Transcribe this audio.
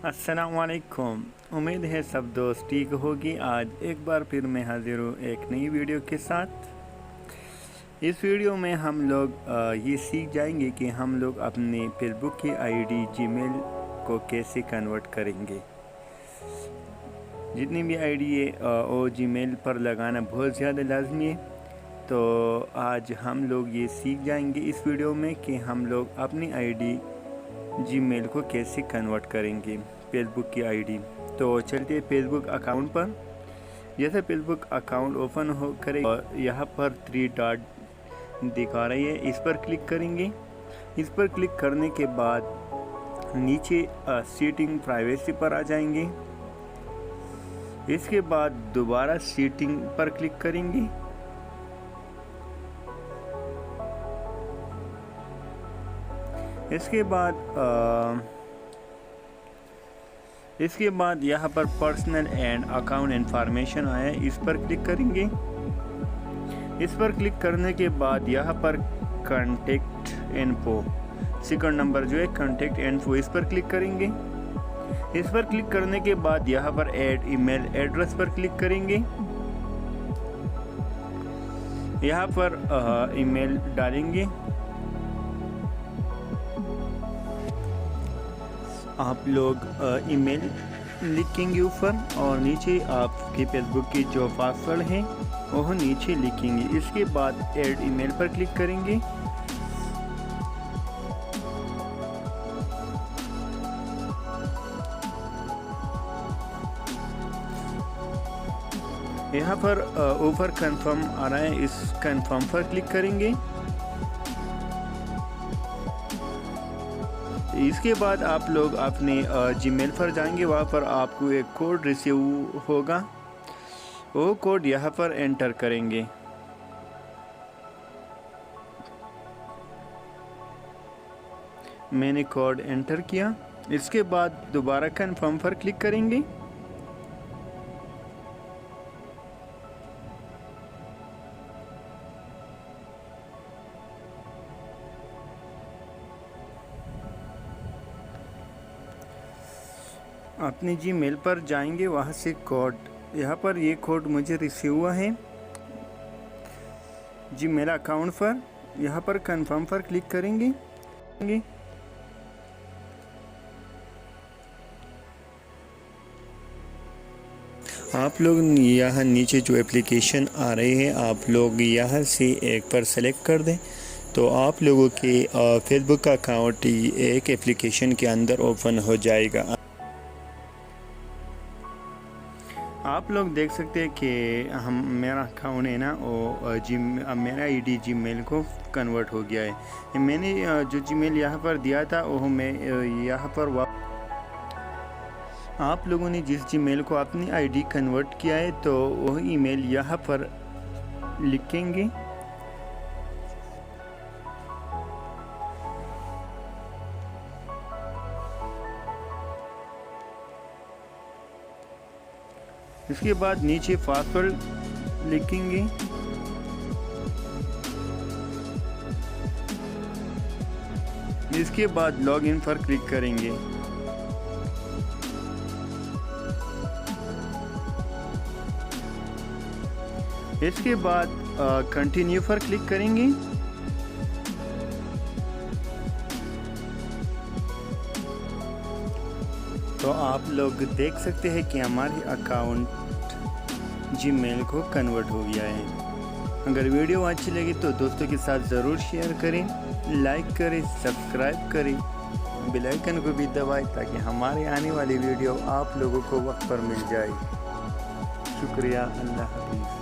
अस्सलामुअलैकुम। उम्मीद है सब दोस्त ठीक होगी। आज एक बार फिर मैं हाजिर हूँ एक नई वीडियो के साथ। इस वीडियो में हम लोग ये सीख जाएंगे कि हम लोग अपने फेसबुक की आईडी जीमेल को कैसे कन्वर्ट करेंगे। जितनी भी आईडी है वो जीमेल पर लगाना बहुत ज़्यादा लाजमी है। तो आज हम लोग ये सीख जाएंगे इस वीडियो में कि हम लोग अपनी आईडी जीमेल को कैसे कन्वर्ट करेंगे फेसबुक की आईडी। तो चलते हैं फेसबुक अकाउंट पर। जैसे फेसबुक अकाउंट ओपन हो करे और यहाँ पर 3 डॉट दिखा रही है, इस पर क्लिक करेंगे। इस पर क्लिक करने के बाद नीचे सेटिंग प्राइवेसी पर आ जाएंगे। इसके बाद दोबारा सेटिंग पर क्लिक करेंगे। इसके बाद यहाँ पर पर्सनल एंड अकाउंट इंफॉर्मेशन आया, इस पर क्लिक करेंगे। इस पर क्लिक करने के बाद यहाँ पर कॉन्टेक्ट इन्फो, सेकंड नंबर जो है कॉन्टेक्ट इन्फो, इस पर क्लिक करेंगे। इस पर क्लिक करने के बाद यहाँ पर ऐड ईमेल एड्रेस पर क्लिक करेंगे। यहाँ पर ईमेल डालेंगे। आप लोग ईमेल लिखेंगे ऊपर और नीचे आपके फेसबुक की जो पासवर्ड है वो नीचे लिखेंगे। इसके बाद ऐड ईमेल पर क्लिक करेंगे। यहाँ पर ऊपर कंफर्म आ रहा है, इस कंफर्म पर क्लिक करेंगे। इसके बाद आप लोग अपने जीमेल पर जाएंगे। वहाँ पर आपको एक कोड रिसीव होगा, वो कोड यहाँ पर एंटर करेंगे। मैंने कोड एंटर किया। इसके बाद दोबारा कंफर्म पर क्लिक करेंगे। अपने जीमेल पर जाएंगे, वहाँ से कोड, यहाँ पर ये कोड मुझे रिसीव हुआ है जीमेल अकाउंट पर। यहाँ पर कंफर्म पर क्लिक करेंगे। आप लोग यहाँ नीचे जो एप्लीकेशन आ रहे हैं, आप लोग यहाँ से एक पर सेलेक्ट कर दें तो आप लोगों के फेसबुक का अकाउंट एक एप्लीकेशन के अंदर ओपन हो जाएगा। आप लोग देख सकते हैं कि मेरा अकाउंट है ना वो मेरा आईडी जीमेल को कन्वर्ट हो गया है। मैंने जो जीमेल यहाँ पर दिया था वो मैं यहाँ पर आप लोगों ने जिस जीमेल को अपनी आईडी कन्वर्ट किया है तो वह ईमेल यहाँ पर लिखेंगे। इसके बाद नीचे पासवर्ड लिखेंगे। इसके बाद लॉगिन पर क्लिक करेंगे। इसके बाद कंटिन्यू पर क्लिक करेंगे। तो आप लोग देख सकते हैं कि हमारे अकाउंट जीमेल को कन्वर्ट हो गया है। अगर वीडियो अच्छी लगी तो दोस्तों के साथ ज़रूर शेयर करें, लाइक करें, सब्सक्राइब करें, बेल आइकन को भी दबाएं ताकि हमारे आने वाली वीडियो आप लोगों को वक्त पर मिल जाए। शुक्रिया। अल्लाह हाफ़िज़।